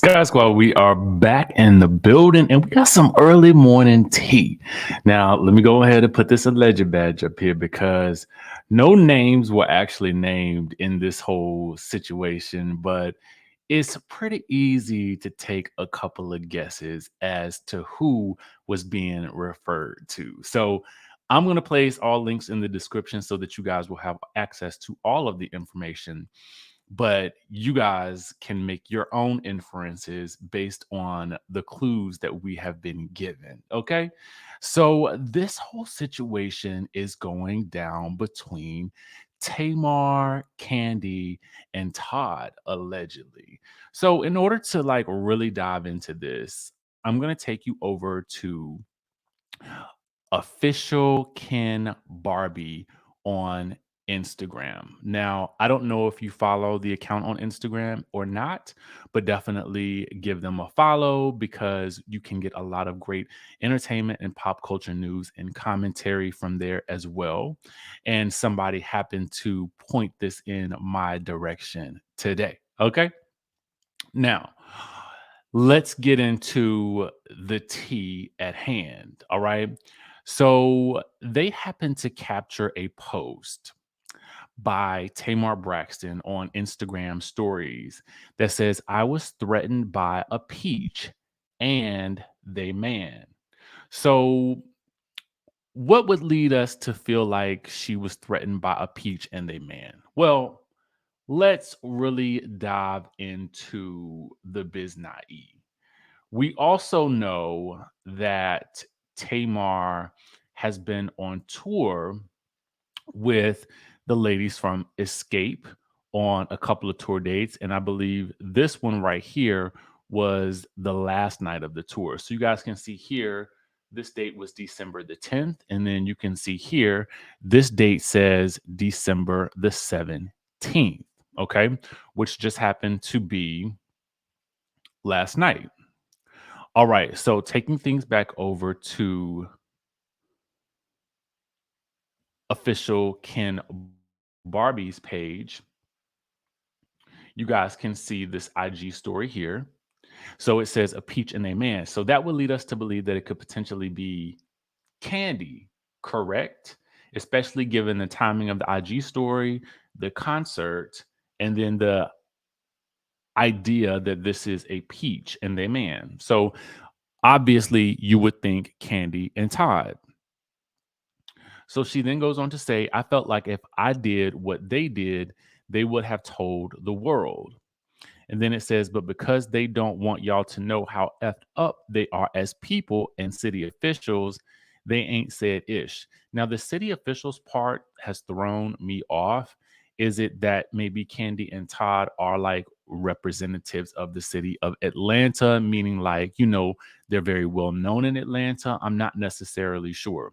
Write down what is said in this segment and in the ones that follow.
Sky Squad, we are back in the building and we got some early morning tea. Now, let me go ahead and put this alleged badge up here because no names were actually named in this whole situation, but it's pretty easy to take a couple of guesses as to who was being referred to. So, I'm going to place all links in the description so that you guys will have access to all of the information, but you guys can make your own inferences based on the clues that we have been given. Okay. So this whole situation is going down between Tamar, Kandi, and Todd, allegedly. So, in order to like really dive into this, I'm going to take you over to official Ken Barbie on Instagram. Now, I don't know if you follow the account on Instagram or not, but definitely give them a follow because you can get a lot of great entertainment and pop culture news and commentary from there as well. And somebody happened to point this in my direction today. Okay. Now, let's get into the tea at hand. All right. So they happened to capture a post by Tamar Braxton on Instagram stories that says, I was threatened by a peach and they man. So, what would lead us to feel like she was threatened by a peach and they man? Well, let's really dive into the biznai. We also know that Tamar has been on tour with the ladies from Escape on a couple of tour dates. And I believe this one right here was the last night of the tour. So you guys can see here, this date was December the 10th. And then you can see here, this date says December the 17th. Okay. Which just happened to be last night. All right. So taking things back over to official Ken Barbie's page, you guys can see this IG story here. So it says a peach and a man. So that would lead us to believe that it could potentially be Kandi, correct? Especially given the timing of the IG story, the concert, and then the idea that this is a peach and a man. So obviously you would think Kandi and Todd. So she then goes on to say, I felt like if I did what they did, they would have told the world. And then it says, but because they don't want y'all to know how effed up they are as people and city officials, they ain't said ish. Now, the city officials part has thrown me off. Is it that maybe Kandi and Todd are like representatives of the city of Atlanta, meaning like, they're very well known in Atlanta? I'm not necessarily sure.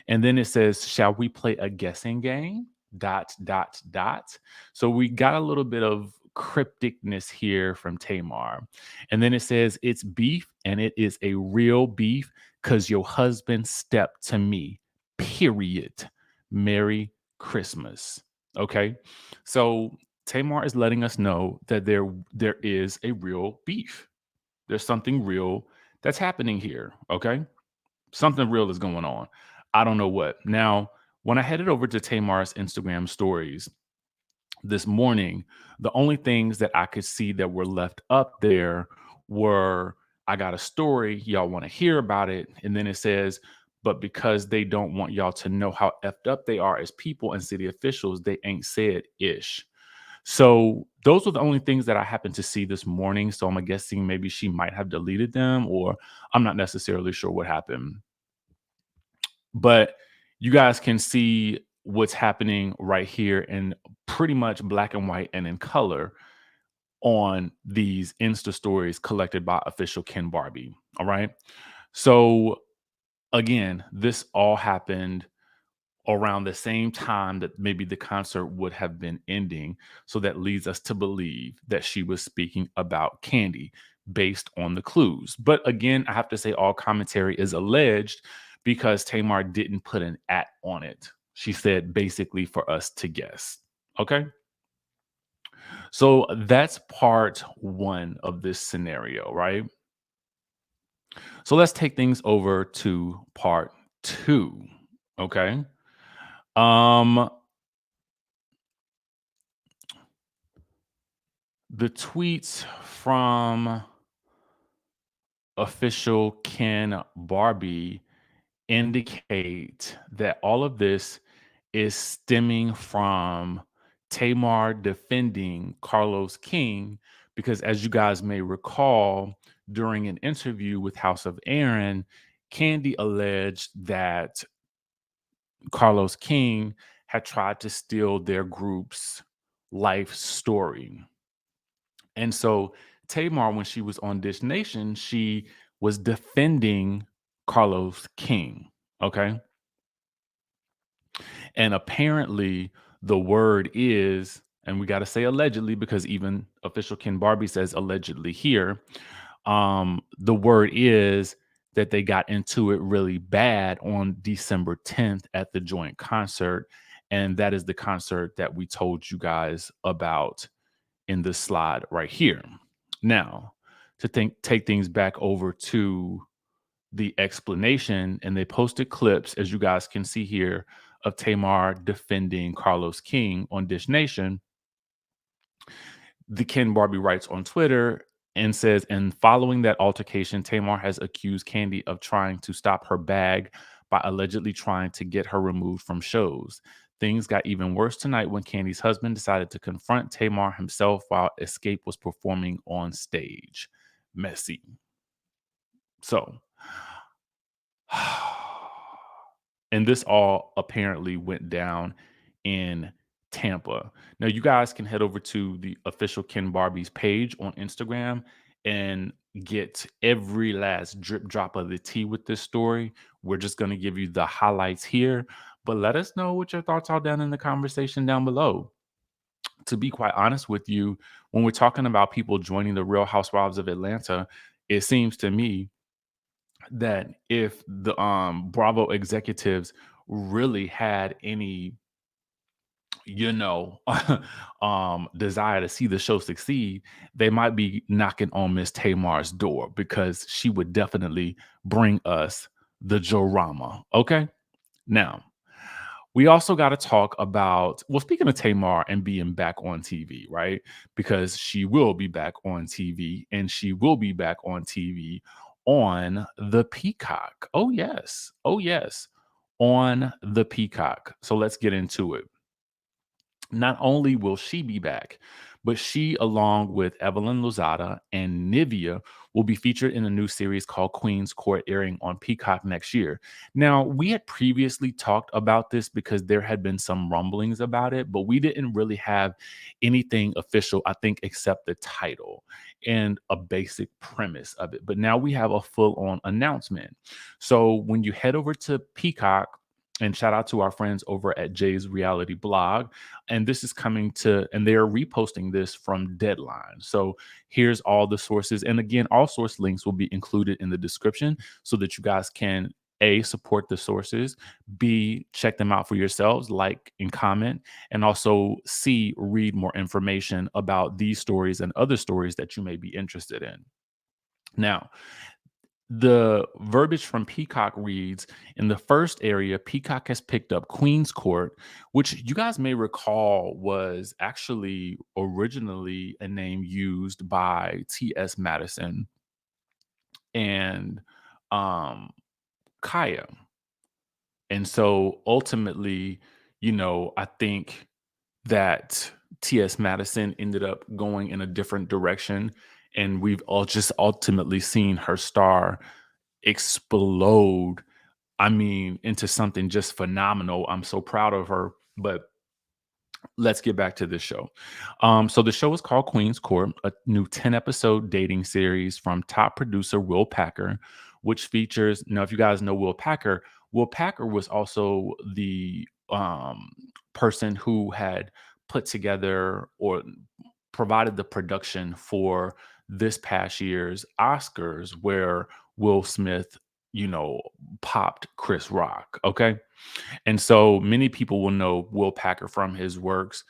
And then it says, shall we play a guessing game? Dot, dot, dot. So we got a little bit of crypticness here from Tamar. And then it says, it's beef and it is a real beef because your husband stepped to me, period. Merry Christmas. Okay. So Tamar is letting us know that there is a real beef. There's something real that's happening here. Okay. Something real is going on. I don't know what. Now, when I headed over to Tamar's Instagram stories this morning, the only things that I could see that were left up there were I got a story, y'all want to hear about it. And then it says, but because they don't want y'all to know how effed up they are as people and city officials, they ain't said ish. So those were the only things that I happened to see this morning. So I'm guessing maybe she might have deleted them, or I'm not necessarily sure what happened. But you guys can see what's happening right here in pretty much black and white and in color on these Insta stories collected by official Ken Barbie. All right. So again, this all happened around the same time that maybe the concert would have been ending. So that leads us to believe that she was speaking about Kandi based on the clues. But again, I have to say all commentary is alleged because Tamar didn't put an at on it. She said basically for us to guess. Okay. So that's part one of this scenario, right? So let's take things over to part two. Okay. Um, the tweets from official Ken Barbie indicate that all of this is stemming from Tamar defending Carlos King because, as you guys may recall, during an interview with House of Aaron, Kandi alleged that Carlos King had tried to steal their group's life story. And so Tamar, when she was on Dish Nation, she was defending Carlos King. Okay. And apparently, the word is, and we got to say allegedly because even official Ken Barbie says allegedly here. The word is that they got into it really bad on December 10th at the joint concert. And that is the concert that we told you guys about in this slide right here. Now, take things back over to the explanation, and they posted clips, as you guys can see here, of Tamar defending Carlos King on Dish Nation. The Ken Barbie writes on Twitter and says, and following that altercation, Tamar has accused Kandi of trying to stop her bag by allegedly trying to get her removed from shows. Things got even worse tonight when Candy's husband decided to confront Tamar himself while Escape was performing on stage. Messy. So, and this all apparently went down in Tampa. Now, you guys can head over to the official Ken Barbie's page on Instagram and get every last drip drop of the tea with this story. We're just going to give you the highlights here, but let us know what your thoughts are down in the conversation down below. To be quite honest with you, when we're talking about people joining the Real Housewives of Atlanta, it seems to me that if the Bravo executives really had any, you know, desire to see the show succeed, they might be knocking on Miss Tamar's door because she would definitely bring us the Jorama. Okay. Now, we also got to talk about, well, speaking of Tamar and being back on TV, right? Because she will be back on TV and she will be back on TV on the Peacock. Oh, yes. Oh, yes. On the Peacock. So let's get into it. Not only will she be back, but she, along with Evelyn Lozada and Nivea, will be featured in a new series called Queen's Court, airing on Peacock next year. Now, we had previously talked about this because there had been some rumblings about it, but we didn't really have anything official, I think, except the title and a basic premise of it. But now we have a full on announcement. So when you head over to Peacock, and shout out to our friends over at Jay's Reality Blog, and this is coming to, and they are reposting this from Deadline. So here's all the sources, and again, all source links will be included in the description so that you guys can A, support the sources, B, check them out for yourselves, like and comment, and also C, read more information about these stories and other stories that you may be interested in. Now, the verbiage from Peacock reads, in the first area, Peacock has picked up Queen's Court, which you guys may recall was actually originally a name used by T.S. Madison and um, Kaya. And so ultimately, I think that T.S. Madison ended up going in a different direction. And we've all just ultimately seen her star explode, I mean, into something just phenomenal. I'm so proud of her. But let's get back to this show. So the show is called Queen's Court, a new 10-episode dating series from top producer Will Packer, which features, now if you guys know Will Packer was also the person who had put together or provided the production for this past year's Oscars, where Will Smith, popped Chris Rock. Okay. And so many people will know Will Packer from his works.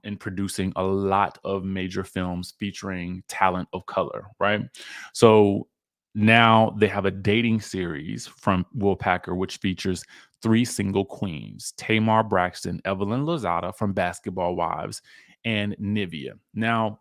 in producing a lot of major films featuring talent of color, right? So now they have a dating series from Will Packer, which features three single queens: Tamar Braxton, Evelyn Lozada from Basketball Wives, and Nivea. Now,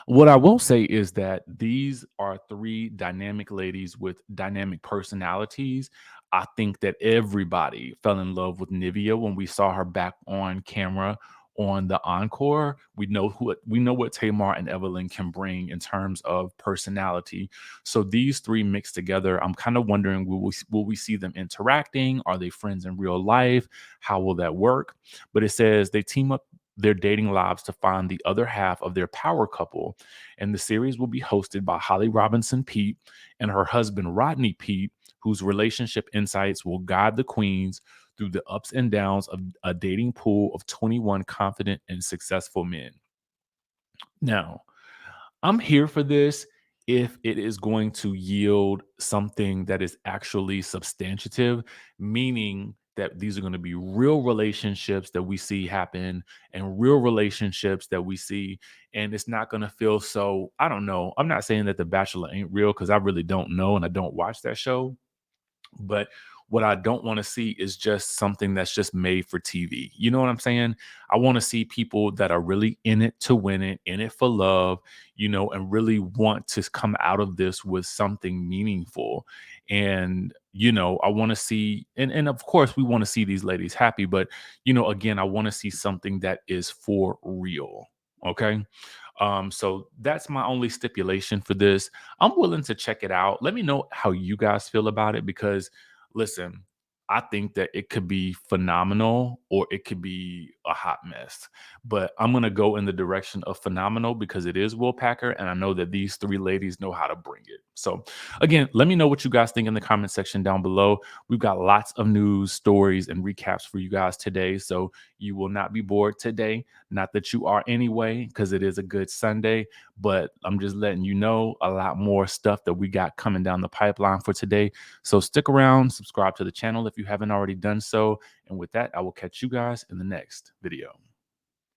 what I will say is that these are three dynamic ladies with dynamic personalities. I think that everybody fell in love with Nivea when we saw her back on camera on the encore. We know what Tamar and Evelyn can bring in terms of personality. So these three mixed together, I'm kind of wondering, will we see them interacting? Are they friends in real life? How will that work? But it says they team up their dating lives to find the other half of their power couple. And the series will be hosted by Holly Robinson Pete and her husband, Rodney Pete, whose relationship insights will guide the queens through the ups and downs of a dating pool of 21 confident and successful men. Now, I'm here for this if it is going to yield something that is actually substantive, meaning that these are going to be real relationships that we see happen and real relationships that we see. And it's not going to feel so, I don't know. I'm not saying that The Bachelor ain't real because I really don't know and I don't watch that show. But what I don't want to see is just something that's just made for TV. You know what I'm saying? I want to see people that are really in it to win it, in it for love, and really want to come out of this with something meaningful. And, I want to see, and of course, we want to see these ladies happy, but, again, I want to see something that is for real. Okay. So that's my only stipulation for this. I'm willing to check it out. Let me know how you guys feel about it because, listen, I think that it could be phenomenal or it could be a hot mess. But I'm going to go in the direction of phenomenal because it is Will Packer. And I know that these three ladies know how to bring it. So, again, let me know what you guys think in the comment section down below. We've got lots of news, stories, and recaps for you guys today. So, you will not be bored today. Not that you are anyway, because it is a good Sunday, but I'm just letting you know a lot more stuff that we got coming down the pipeline for today. So stick around, subscribe to the channel if you haven't already done so. And with that, I will catch you guys in the next video.